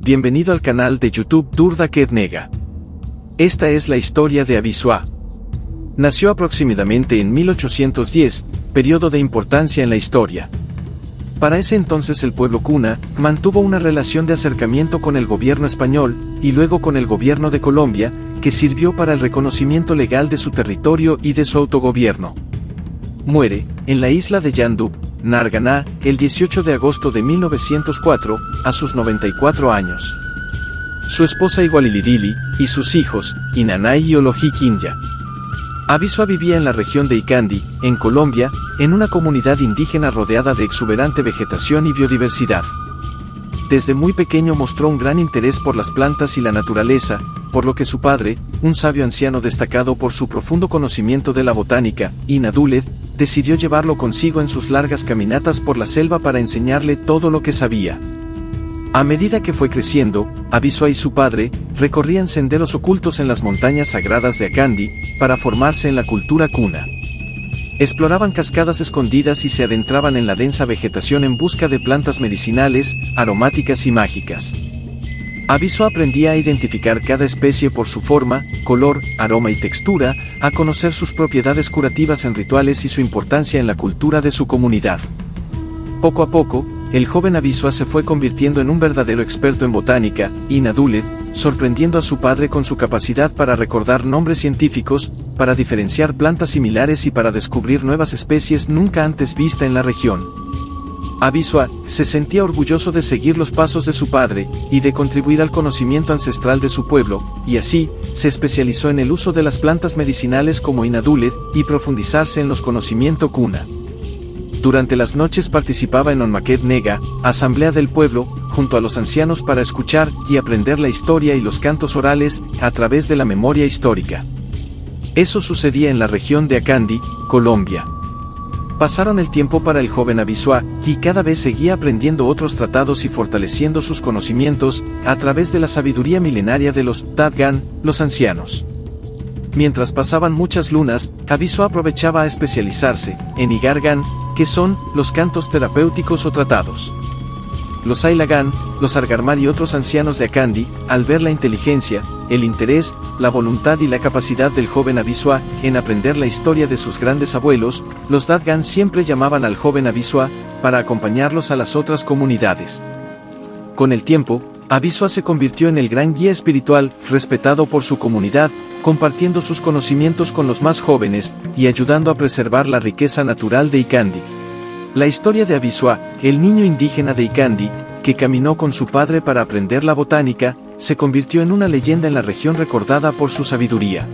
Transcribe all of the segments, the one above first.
bienvenido al canal de YouTube Durda Kednega. Esta es la historia de Abisua. Nació aproximadamente en 1810, periodo de importancia en la historia. Para ese entonces el pueblo Kuna mantuvo una relación de acercamiento con el gobierno español y luego con el gobierno de Colombia, que sirvió para el reconocimiento legal de su territorio y de su autogobierno. Muere, en la isla de Yandub, Narganá, el 18 de agosto de 1904, a sus 94 años. Su esposa Igualilidili, y sus hijos, Inanay y Oloji Kinya. Abisua vivía en la región de Icandi, en Colombia, en una comunidad indígena rodeada de exuberante vegetación y biodiversidad. Desde muy pequeño mostró un gran interés por las plantas y la naturaleza, por lo que su padre, un sabio anciano destacado por su profundo conocimiento de la botánica, Inaduled, decidió llevarlo consigo en sus largas caminatas por la selva para enseñarle todo lo que sabía. A medida que fue creciendo, Abisua y su padre recorrían senderos ocultos en las montañas sagradas de Akandi, para formarse en la cultura Kuna. Exploraban cascadas escondidas y se adentraban en la densa vegetación en busca de plantas medicinales, aromáticas y mágicas. Abisua aprendía a identificar cada especie por su forma, color, aroma y textura, a conocer sus propiedades curativas en rituales y su importancia en la cultura de su comunidad. Poco a poco, el joven Abisua se fue convirtiendo en un verdadero experto en botánica, Inaduled, sorprendiendo a su padre con su capacidad para recordar nombres científicos, para diferenciar plantas similares y para descubrir nuevas especies nunca antes vistas en la región. Abisua se sentía orgulloso de seguir los pasos de su padre y de contribuir al conocimiento ancestral de su pueblo, y así, se especializó en el uso de las plantas medicinales como Inaduled y profundizarse en los conocimientos Kuna. Durante las noches participaba en Onmaket Nega, asamblea del pueblo, junto a los ancianos para escuchar y aprender la historia y los cantos orales a través de la memoria histórica. Eso sucedía en la región de Akandi, Colombia. Pasaron el tiempo para el joven Abisua, y cada vez seguía aprendiendo otros tratados y fortaleciendo sus conocimientos a través de la sabiduría milenaria de los Dadgan, los ancianos. Mientras pasaban muchas lunas, Abisua aprovechaba a especializarse en Igargan, que son los cantos terapéuticos o tratados. Los Ailagan, los Argarmar y otros ancianos de Akandi, al ver la inteligencia, el interés, la voluntad y la capacidad del joven Abisua en aprender la historia de sus grandes abuelos, los Dadgan siempre llamaban al joven Abisua para acompañarlos a las otras comunidades. Con el tiempo, Abisua se convirtió en el gran guía espiritual, respetado por su comunidad, compartiendo sus conocimientos con los más jóvenes y ayudando a preservar la riqueza natural de Icandi. La historia de Abisua, el niño indígena de Icandi, que caminó con su padre para aprender la botánica, se convirtió en una leyenda en la región recordada por su sabiduría.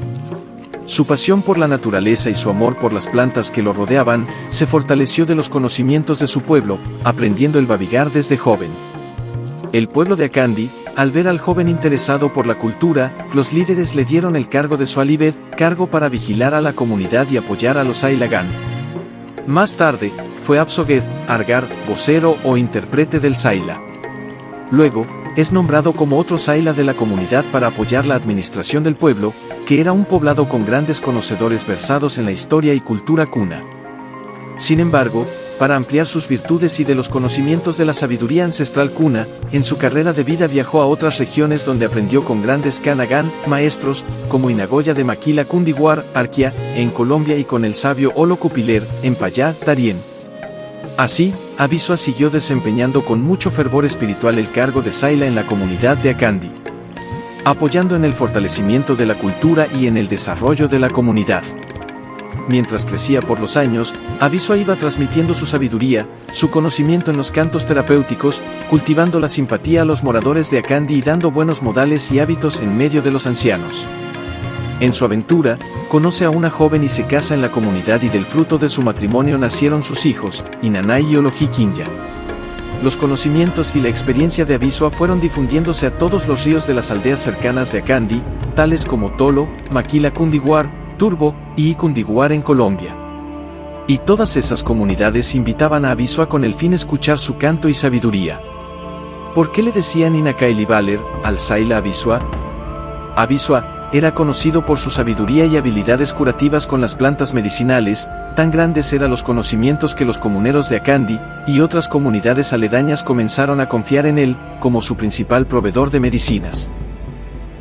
Su pasión por la naturaleza y su amor por las plantas que lo rodeaban, se fortaleció de los conocimientos de su pueblo, aprendiendo el babigar desde joven. El pueblo de Akandi, al ver al joven interesado por la cultura, los líderes le dieron el cargo de Sualibed, cargo para vigilar a la comunidad y apoyar a los Ailagan. Más tarde, fue Absoged, Argar, vocero o intérprete del Saila. Luego, es nombrado como otro Saila de la comunidad para apoyar la administración del pueblo, que era un poblado con grandes conocedores versados en la historia y cultura Kuna. Sin embargo, para ampliar sus virtudes y de los conocimientos de la sabiduría ancestral Kuna, en su carrera de vida viajó a otras regiones donde aprendió con grandes Kanagan, maestros, como Inagoya de Maquila Cundiguar, Arquia, en Colombia y con el sabio Olo Cupiler, en Payá, Darién. Así, Abisua siguió desempeñando con mucho fervor espiritual el cargo de Saila en la comunidad de Akandi, apoyando en el fortalecimiento de la cultura y en el desarrollo de la comunidad. Mientras crecía por los años, Abisua iba transmitiendo su sabiduría, su conocimiento en los cantos terapéuticos, cultivando la simpatía a los moradores de Akandi y dando buenos modales y hábitos en medio de los ancianos. En su aventura, conoce a una joven y se casa en la comunidad y del fruto de su matrimonio nacieron sus hijos, Inanay y Oloji Kinya. Los conocimientos y la experiencia de Abisua fueron difundiéndose a todos los ríos de las aldeas cercanas de Akandi, tales como Tolo, Maquila Cundiguar, Turbo y Cundiguar en Colombia. Y todas esas comunidades invitaban a Abisua con el fin de escuchar su canto y sabiduría. ¿Por qué le decían Inakailibaler al Saila Abisua? Abisua era conocido por su sabiduría y habilidades curativas con las plantas medicinales, tan grandes eran los conocimientos que los comuneros de Akandi y otras comunidades aledañas comenzaron a confiar en él como su principal proveedor de medicinas.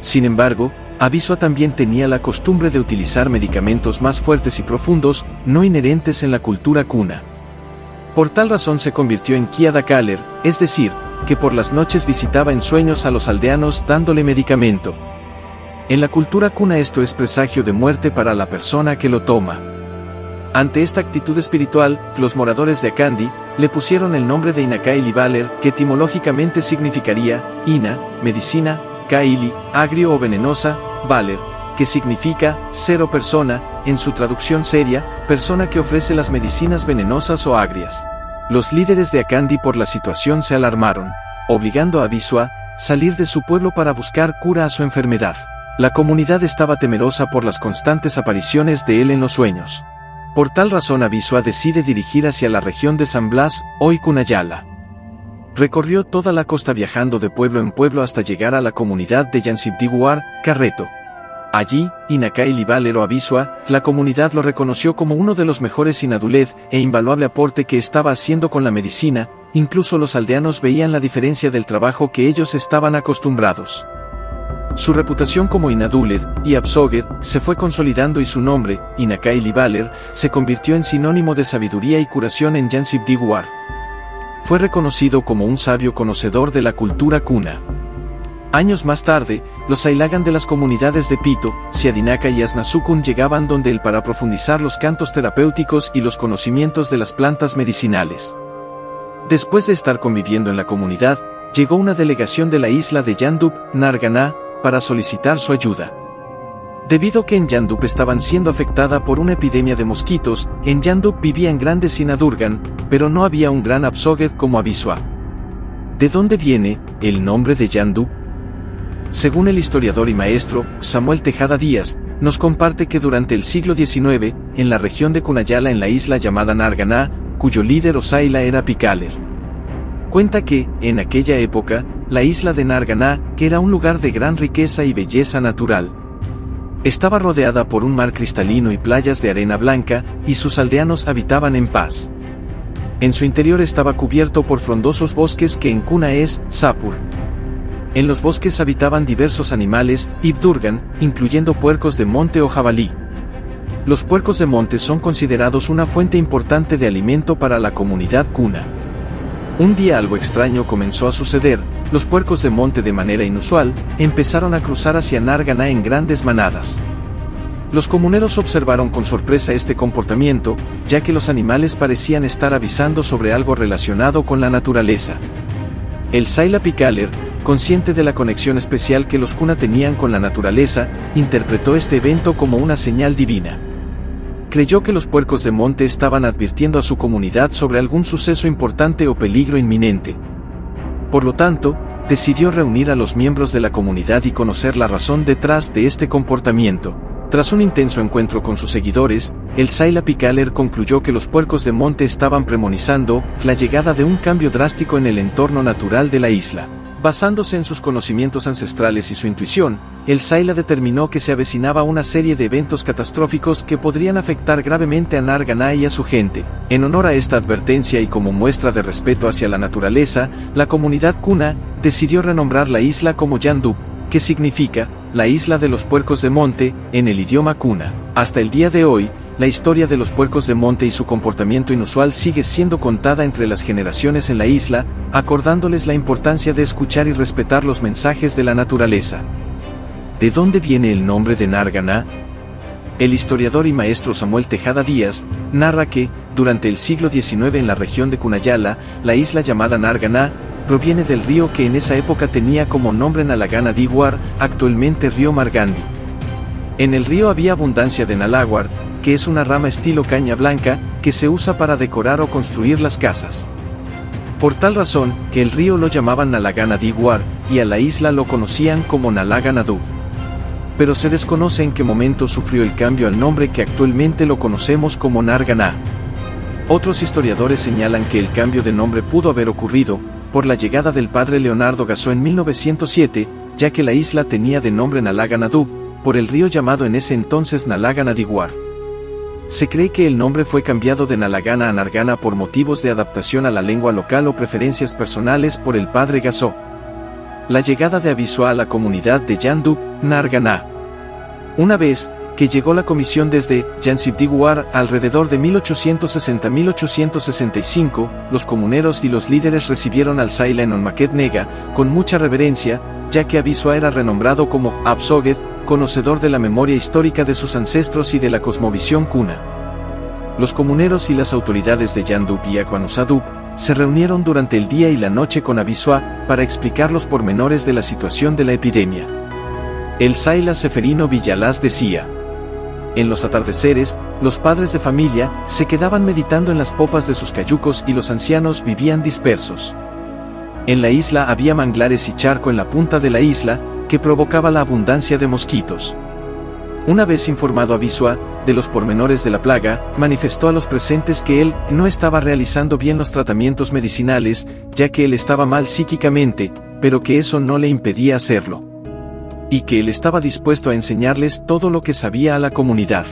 Sin embargo, Abisua también tenía la costumbre de utilizar medicamentos más fuertes y profundos, no inherentes en la cultura kuna. Por tal razón se convirtió en Kiadakaler, es decir, que por las noches visitaba en sueños a los aldeanos dándole medicamento. En la cultura kuna esto es presagio de muerte para la persona que lo toma. Ante esta actitud espiritual, los moradores de Akandi le pusieron el nombre de Inakaili Valer, que etimológicamente significaría Ina, medicina, Kaili, agrio o venenosa, Valer, que significa cero persona, en su traducción seria, persona que ofrece las medicinas venenosas o agrias. Los líderes de Akandi por la situación se alarmaron, obligando a Abisua a salir de su pueblo para buscar cura a su enfermedad. La comunidad estaba temerosa por las constantes apariciones de él en los sueños. Por tal razón Abisua decide dirigir hacia la región de San Blas, hoy Kunayala. Recorrió toda la costa viajando de pueblo en pueblo hasta llegar a la comunidad de Yansibdiguar, Carreto. Allí, Inakaili Valer o Abisua, la comunidad lo reconoció como uno de los mejores Inaduled e invaluable aporte que estaba haciendo con la medicina, incluso los aldeanos veían la diferencia del trabajo que ellos estaban acostumbrados. Su reputación como Inaduled y Absoged se fue consolidando y su nombre, Inakaili Valer, se convirtió en sinónimo de sabiduría y curación en Yansibdiguar. Fue reconocido como un sabio conocedor de la cultura kuna. Años más tarde, los Ailagan de las comunidades de Pito, Siadinaka y Asnasukun llegaban donde él para profundizar los cantos terapéuticos y los conocimientos de las plantas medicinales. Después de estar conviviendo en la comunidad, llegó una delegación de la isla de Yandup, Narganá, para solicitar su ayuda. Debido a que en Yandup estaban siendo afectada por una epidemia de mosquitos, en Yandup vivían grandes Inadurgan, pero no había un gran Absoged como Abisua. ¿De dónde viene el nombre de Yandup? Según el historiador y maestro, Samuel Tejada Díaz, nos comparte que durante el siglo XIX, en la región de Kunayala en la isla llamada Narganá, cuyo líder o Saila era Pikaler. Cuenta que, en aquella época, la isla de Narganá, que era un lugar de gran riqueza y belleza natural, estaba rodeada por un mar cristalino y playas de arena blanca, y sus aldeanos habitaban en paz. En su interior estaba cubierto por frondosos bosques que en kuna es Sapur. En los bosques habitaban diversos animales, Ibdurgan, incluyendo puercos de monte o jabalí. Los puercos de monte son considerados una fuente importante de alimento para la comunidad kuna. Un día algo extraño comenzó a suceder, los puercos de monte de manera inusual, empezaron a cruzar hacia Narganá en grandes manadas. Los comuneros observaron con sorpresa este comportamiento, ya que los animales parecían estar avisando sobre algo relacionado con la naturaleza. El Saila Pikaler, consciente de la conexión especial que los kuna tenían con la naturaleza, interpretó este evento como una señal divina. Creyó que los puercos de monte estaban advirtiendo a su comunidad sobre algún suceso importante o peligro inminente. Por lo tanto, decidió reunir a los miembros de la comunidad y conocer la razón detrás de este comportamiento. Tras un intenso encuentro con sus seguidores, el Saila Pikaler concluyó que los puercos de monte estaban premonizando la llegada de un cambio drástico en el entorno natural de la isla. Basándose en sus conocimientos ancestrales y su intuición, el Saila determinó que se avecinaba una serie de eventos catastróficos que podrían afectar gravemente a Narganá y a su gente. En honor a esta advertencia y como muestra de respeto hacia la naturaleza, la comunidad kuna decidió renombrar la isla como Yandup, que significa la isla de los puercos de monte en el idioma kuna. Hasta el día de hoy, la historia de los puercos de monte y su comportamiento inusual sigue siendo contada entre las generaciones en la isla, acordándoles la importancia de escuchar y respetar los mensajes de la naturaleza. ¿De dónde viene el nombre de Narganá? El historiador y maestro Samuel Tejada Díaz narra que, durante el siglo XIX en la región de Kunayala, la isla llamada Narganá proviene del río que en esa época tenía como nombre Nalagana Diguar, actualmente río Margandi. En el río había abundancia de nalaguar, que es una rama estilo caña blanca, que se usa para decorar o construir las casas. Por tal razón, que el río lo llamaban Nalagana Diguar, y a la isla lo conocían como Nalaganadú. Pero se desconoce en qué momento sufrió el cambio al nombre que actualmente lo conocemos como Narganá. Otros historiadores señalan que el cambio de nombre pudo haber ocurrido por la llegada del padre Leonardo Gassó en 1907, ya que la isla tenía de nombre Nalaganadú, por el río llamado en ese entonces Nalaganadiguar. Se cree que el nombre fue cambiado de Nalagana a Nargana por motivos de adaptación a la lengua local o preferencias personales por el padre Gasó. La llegada de Abisua a la comunidad de Yandup, Nargana. Una vez que llegó la comisión desde Yansibdiguar alrededor de 1860-1865, los comuneros y los líderes recibieron al Saila en Onmaket Nega con mucha reverencia, ya que Abisua era renombrado como Absoged, conocedor de la memoria histórica de sus ancestros y de la cosmovisión kuna. Los comuneros y las autoridades de Yandup y Aquanusadup se reunieron durante el día y la noche con Abisua para explicar los pormenores de la situación de la epidemia. El Saila Seferino Villalaz decía: en los atardeceres, los padres de familia se quedaban meditando en las popas de sus cayucos y los ancianos vivían dispersos. En la isla había manglares y charco en la punta de la isla, que provocaba la abundancia de mosquitos. Una vez informado Abisua de los pormenores de la plaga, manifestó a los presentes que él no estaba realizando bien los tratamientos medicinales, ya que él estaba mal psíquicamente, pero que eso no le impedía hacerlo. Y que él estaba dispuesto a enseñarles todo lo que sabía a la comunidad.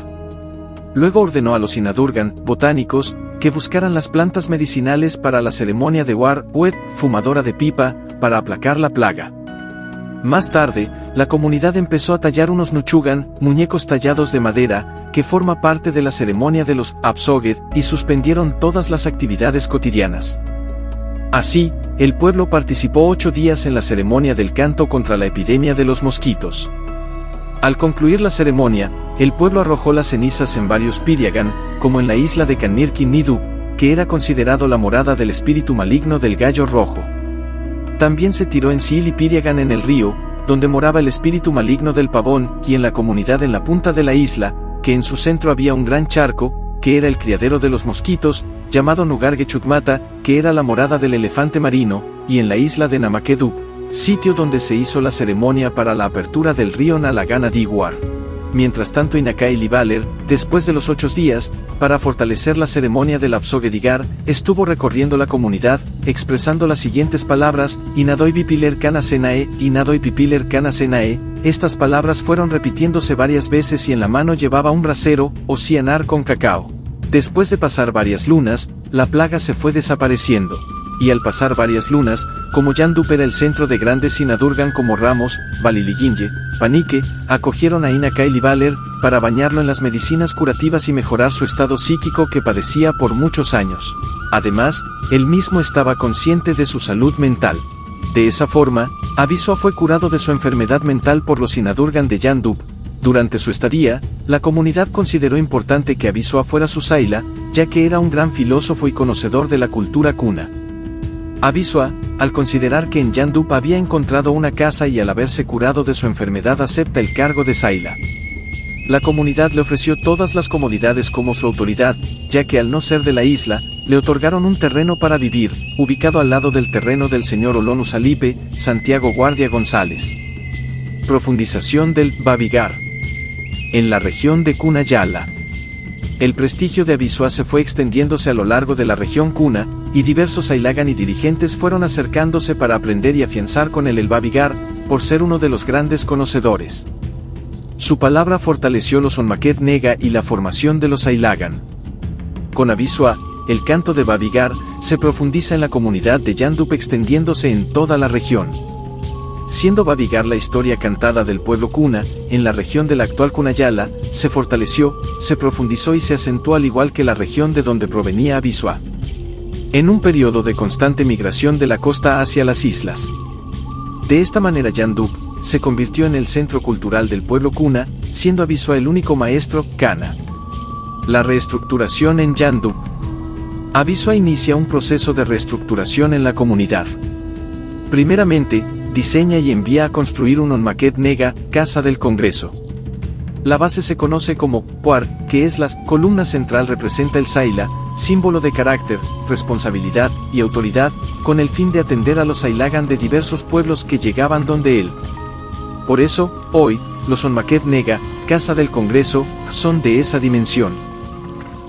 Luego ordenó a los Inadurgan, botánicos, que buscaran las plantas medicinales para la ceremonia de War Ued, fumadora de pipa, para aplacar la plaga. Más tarde, la comunidad empezó a tallar unos nuchugan, muñecos tallados de madera, que forma parte de la ceremonia de los Absoged, y suspendieron todas las actividades cotidianas. Así, el pueblo participó 8 días en la ceremonia del canto contra la epidemia de los mosquitos. Al concluir la ceremonia, el pueblo arrojó las cenizas en varios Piriagan, como en la isla de Kanmirkin Nidu, que era considerado la morada del espíritu maligno del gallo rojo. También se tiró en Sil y Piriagan en el río, donde moraba el espíritu maligno del pavón, y en la comunidad en la punta de la isla, que en su centro había un gran charco, que era el criadero de los mosquitos, llamado Nugarge Chutmata, que era la morada del elefante marino, y en la isla de Namakedup, sitio donde se hizo la ceremonia para la apertura del río Nalagana Diguar. Mientras tanto Inakai Libaler, después de los 8 días, para fortalecer la ceremonia del Absogedigar, estuvo recorriendo la comunidad, expresando las siguientes palabras: Inadoi Pipiler Kana Senae, Inadoi Pipiler Kana Senae. Estas palabras fueron repitiéndose varias veces y en la mano llevaba un brasero, o cianar con cacao. Después de pasar varias lunas, la plaga se fue desapareciendo. Y al pasar varias lunas, como Yandup era el centro de grandes Inadurgan como Ramos, Baliliginye, Panique, acogieron a Inakai Libaler, para bañarlo en las medicinas curativas y mejorar su estado psíquico que padecía por muchos años. Además, él mismo estaba consciente de su salud mental. De esa forma, Abisua fue curado de su enfermedad mental por los Inadurgan de Yandup. Durante su estadía, la comunidad consideró importante que Abisua fuera su Saila, ya que era un gran filósofo y conocedor de la cultura kuna. Abisua, al considerar que en Yandup había encontrado una casa y al haberse curado de su enfermedad acepta el cargo de Saila. La comunidad le ofreció todas las comodidades como su autoridad, ya que al no ser de la isla, le otorgaron un terreno para vivir, ubicado al lado del terreno del señor Olonu Salipe, Santiago Guardia González. Profundización del Babigar. En la región de Cunayala. El prestigio de Abisua se fue extendiéndose a lo largo de la región Kuna, y diversos Ailagan y dirigentes fueron acercándose para aprender y afianzar con él el Babigar, por ser uno de los grandes conocedores. Su palabra fortaleció los Onmaket Nega y la formación de los Ailagan. Con Abisua, el canto de Babigar se profundiza en la comunidad de Yandup extendiéndose en toda la región. Siendo Babigar la historia cantada del pueblo kuna, en la región de la actual Cunayala, se fortaleció, se profundizó y se acentuó al igual que la región de donde provenía Abisua. En un periodo de constante migración de la costa hacia las islas. De esta manera Yandup se convirtió en el centro cultural del pueblo kuna, siendo Abisua el único maestro kana. La reestructuración en Yandup. Abisua inicia un proceso de reestructuración en la comunidad. Primeramente, diseña y envía a construir un Onmaket Nega, Casa del Congreso. La base se conoce como Puar, que es la columna central representa el Saila, símbolo de carácter, responsabilidad y autoridad, con el fin de atender a los Ailagan de diversos pueblos que llegaban donde él. Por eso, hoy, los Onmaket Nega, Casa del Congreso, son de esa dimensión.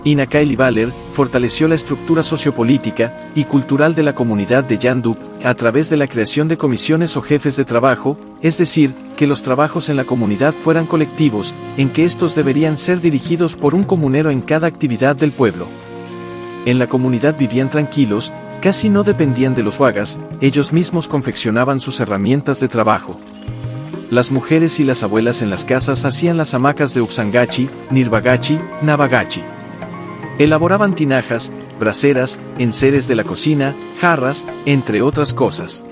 Inakai Libaler fortaleció la estructura sociopolítica y cultural de la comunidad de Yandup a través de la creación de comisiones o jefes de trabajo, es decir, que los trabajos en la comunidad fueran colectivos, en que estos deberían ser dirigidos por un comunero en cada actividad del pueblo. En la comunidad vivían tranquilos, casi no dependían de los wagas, ellos mismos confeccionaban sus herramientas de trabajo. Las mujeres y las abuelas en las casas hacían las hamacas de Upsangachi, Nirvagachi, Navagachi. Elaboraban tinajas, braseras, enseres de la cocina, jarras, entre otras cosas.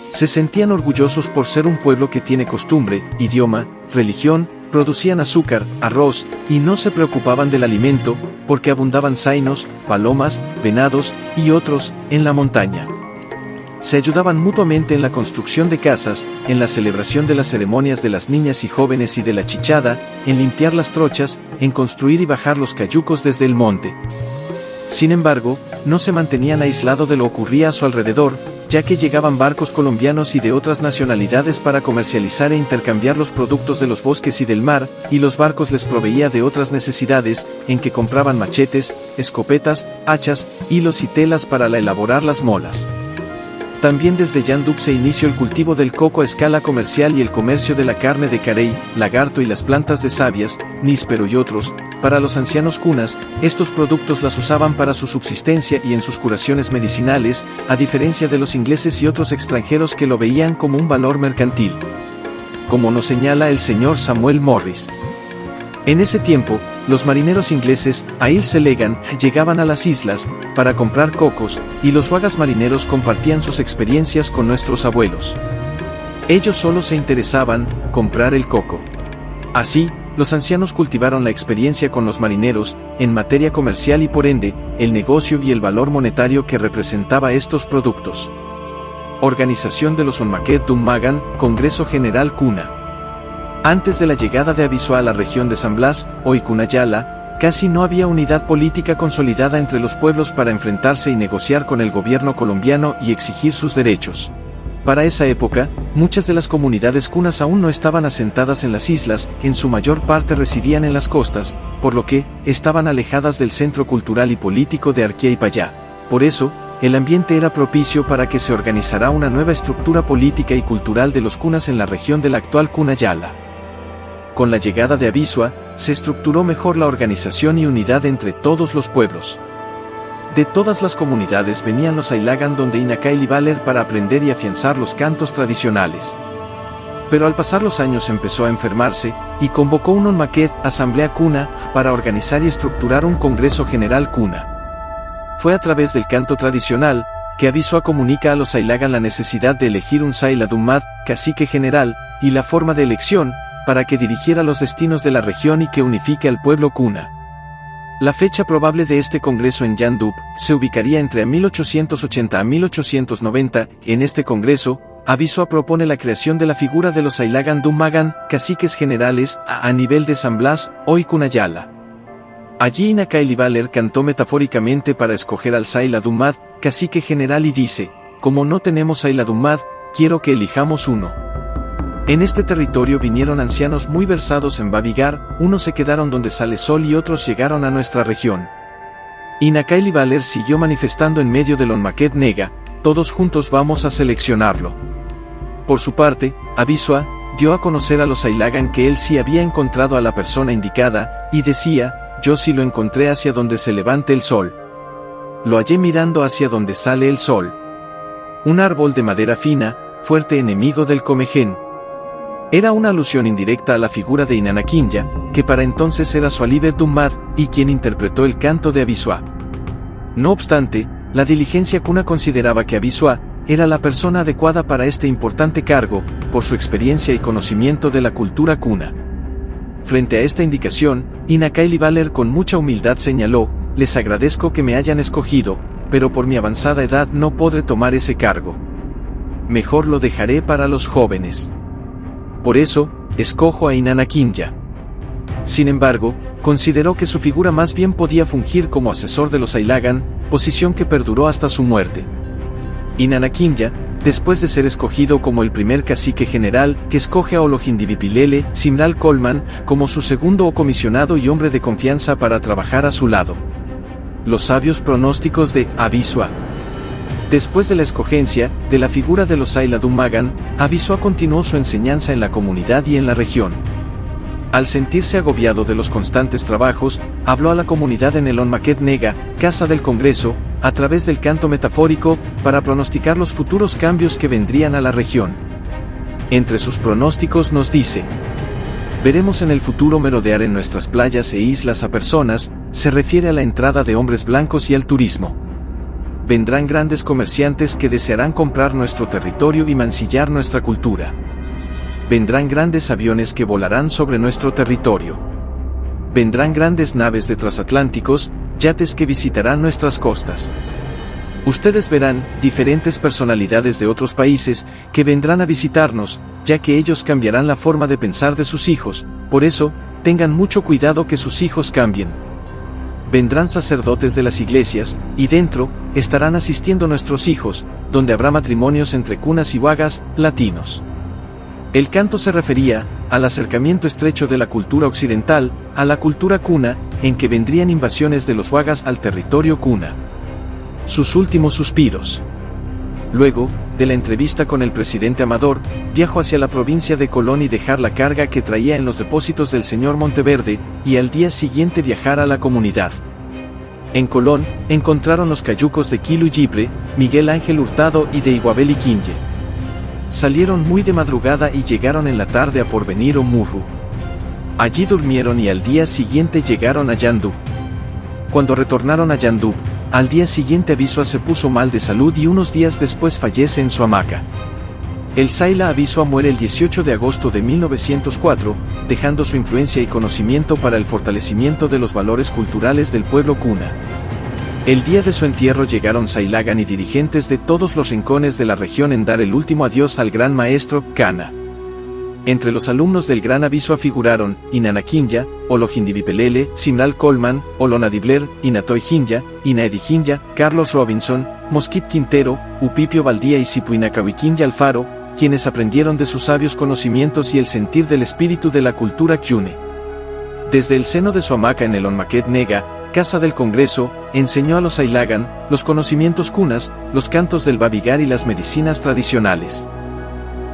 Se sentían orgullosos por ser un pueblo que tiene costumbre, idioma, religión, producían azúcar, arroz, y no se preocupaban del alimento, porque abundaban zainos, palomas, venados, y otros, en la montaña. Se ayudaban mutuamente en la construcción de casas, en la celebración de las ceremonias de las niñas y jóvenes y de la chichada, en limpiar las trochas, en construir y bajar los cayucos desde el monte. Sin embargo, no se mantenían aislados de lo que ocurría a su alrededor, ya que llegaban barcos colombianos y de otras nacionalidades para comercializar e intercambiar los productos de los bosques y del mar, y los barcos les proveía de otras necesidades, en que compraban machetes, escopetas, hachas, hilos y telas para elaborar las molas. También desde Yandup se inició el cultivo del coco a escala comercial y el comercio de la carne de carey, lagarto y las plantas de sabias, níspero y otros. Para los ancianos cunas, estos productos las usaban para su subsistencia y en sus curaciones medicinales, a diferencia de los ingleses y otros extranjeros que lo veían como un valor mercantil. Como nos señala el señor Samuel Morris. En ese tiempo, los marineros ingleses, a Ilse-Legan, llegaban a las islas, para comprar cocos, y los wagas marineros compartían sus experiencias con nuestros abuelos. Ellos solo se interesaban, comprar el coco. Así, los ancianos cultivaron la experiencia con los marineros, en materia comercial y por ende, el negocio y el valor monetario que representaba estos productos. Organización de los Onmaquet Dummagan, Congreso General Cuna. Antes de la llegada de Abisua a la región de San Blas, hoy Cunayala, casi no había unidad política consolidada entre los pueblos para enfrentarse y negociar con el gobierno colombiano y exigir sus derechos. Para esa época, muchas de las comunidades cunas aún no estaban asentadas en las islas, en su mayor parte residían en las costas, por lo que, estaban alejadas del centro cultural y político de Arquía y Payá. Por eso, el ambiente era propicio para que se organizara una nueva estructura política y cultural de los cunas en la región de la actual Cunayala. Con la llegada de Abisua, se estructuró mejor la organización y unidad entre todos los pueblos. De todas las comunidades venían los Ailagan donde Inakaili Valer para aprender y afianzar los cantos tradicionales. Pero al pasar los años empezó a enfermarse, y convocó un Onmaquet, Asamblea Cuna, para organizar y estructurar un Congreso General Cuna. Fue a través del canto tradicional, que Abisua comunica a los Ailagan la necesidad de elegir un Sailadumad, cacique general, y la forma de elección, para que dirigiera los destinos de la región y que unifique al pueblo cuna. La fecha probable de este congreso en Yandup se ubicaría entre 1880 a 1890. En este congreso, Abisua propone la creación de la figura de los Ailagan Dummagan, caciques generales, a nivel de San Blas, hoy Cunayala. Allí Inakaili Valer cantó metafóricamente para escoger al Sailadumad, cacique general y dice: como no tenemos Sailadumad, quiero que elijamos uno. En este territorio vinieron ancianos muy versados en Babigar, unos se quedaron donde sale sol y otros llegaron a nuestra región. Inakaili Valer siguió manifestando en medio del Onmaquet Nega: todos juntos vamos a seleccionarlo. Por su parte, Abisua dio a conocer a los Ailagan que él sí había encontrado a la persona indicada, y decía: yo sí lo encontré hacia donde se levante el sol. Lo hallé mirando hacia donde sale el sol. Un árbol de madera fina, fuerte enemigo del comején. Era una alusión indirecta a la figura de Inanaquinya, que para entonces era Sualibet Dummad, y quien interpretó el canto de Abisua. No obstante, la diligencia cuna consideraba que Abisua era la persona adecuada para este importante cargo, por su experiencia y conocimiento de la cultura cuna. Frente a esta indicación, Inakaili Valer con mucha humildad señaló: les agradezco que me hayan escogido, pero por mi avanzada edad no podré tomar ese cargo. Mejor lo dejaré para los jóvenes. Por eso, escojo a Inanaquinya. Sin embargo, consideró que su figura más bien podía fungir como asesor de los Ailagan, posición que perduró hasta su muerte. Inanaquinya, después de ser escogido como el primer cacique general, que escoge a Olojindivipilele, Simral Colman, como su segundo o comisionado y hombre de confianza para trabajar a su lado. Los sabios pronósticos de Abisua. Después de la escogencia de la figura de los Sailadum Magan, Abisua continuó su enseñanza en la comunidad y en la región. Al sentirse agobiado de los constantes trabajos, habló a la comunidad en el Onmaket Nega, casa del Congreso, a través del canto metafórico, para pronosticar los futuros cambios que vendrían a la región. Entre sus pronósticos nos dice: veremos en el futuro merodear en nuestras playas e islas a personas, se refiere a la entrada de hombres blancos y al turismo. Vendrán grandes comerciantes que desearán comprar nuestro territorio y mancillar nuestra cultura. Vendrán grandes aviones que volarán sobre nuestro territorio. Vendrán grandes naves de transatlánticos, yates que visitarán nuestras costas. Ustedes verán diferentes personalidades de otros países que vendrán a visitarnos, ya que ellos cambiarán la forma de pensar de sus hijos, por eso, tengan mucho cuidado que sus hijos cambien. Vendrán sacerdotes de las iglesias, y dentro, estarán asistiendo nuestros hijos, donde habrá matrimonios entre cunas y wagas, latinos. El canto se refería al acercamiento estrecho de la cultura occidental a la cultura cuna, en que vendrían invasiones de los wagas al territorio cuna. Sus últimos suspiros. Luego, de la entrevista con el presidente Amador, viajó hacia la provincia de Colón y dejar la carga que traía en los depósitos del señor Monteverde, y al día siguiente viajar a la comunidad. En Colón, encontraron los cayucos de Quilu Yipre, Miguel Ángel Hurtado y de Iguabel y Quinye. Salieron muy de madrugada y llegaron en la tarde a Porvenir o Murru. Allí durmieron y al día siguiente llegaron a Yandub. Cuando retornaron a Yandub, al día siguiente Abisua se puso mal de salud y unos días después fallece en su hamaca. El Saila Abisua muere el 18 de agosto de 1904, dejando su influencia y conocimiento para el fortalecimiento de los valores culturales del pueblo cuna. El día de su entierro llegaron Sailagan y dirigentes de todos los rincones de la región en dar el último adiós al gran maestro, Cana. Entre los alumnos del gran Abisua figuraron Inana Kinya, Olohindibipelele, Simral Coleman, Olonadibler, Inatoy Hinya, Inaedi Hinya, Carlos Robinson, Mosquit Quintero, Upipio Valdía y Sipuinakawi Kinya Alfaro, quienes aprendieron de sus sabios conocimientos y el sentir del espíritu de la cultura Kyune. Desde el seno de su hamaca en el Onmaket Nega, casa del Congreso, enseñó a los Sailagan los conocimientos kunas, los cantos del Babigar y las medicinas tradicionales.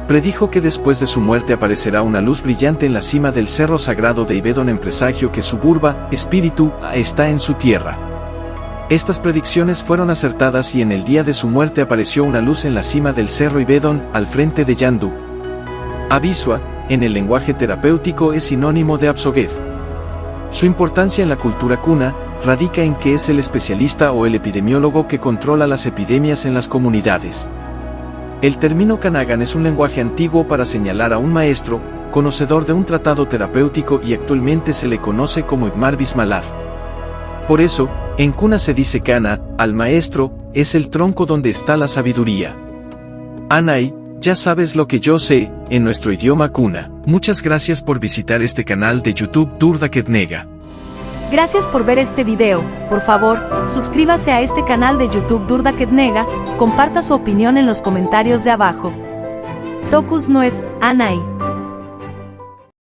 Predijo que después de su muerte aparecerá una luz brillante en la cima del cerro sagrado de Ibedon en presagio que su burba, espíritu, está en su tierra. Estas predicciones fueron acertadas y en el día de su muerte apareció una luz en la cima del cerro Ibedon, al frente de Yandub. Abisua, en el lenguaje terapéutico es sinónimo de Absoged. Su importancia en la cultura cuna radica en que es el especialista o el epidemiólogo que controla las epidemias en las comunidades. El término Kanagan es un lenguaje antiguo para señalar a un maestro, conocedor de un tratado terapéutico y actualmente se le conoce como Igmar Bismalad. Por eso, en Kuna se dice Kana, al maestro, es el tronco donde está la sabiduría. Anai, ya sabes lo que yo sé, en nuestro idioma Kuna. Muchas gracias por visitar este canal de YouTube Durdaket Nega. Gracias por ver este video. Por favor, suscríbase a este canal de YouTube Durdaket Nega, comparta su opinión en los comentarios de abajo. Tokus Noed, Anai.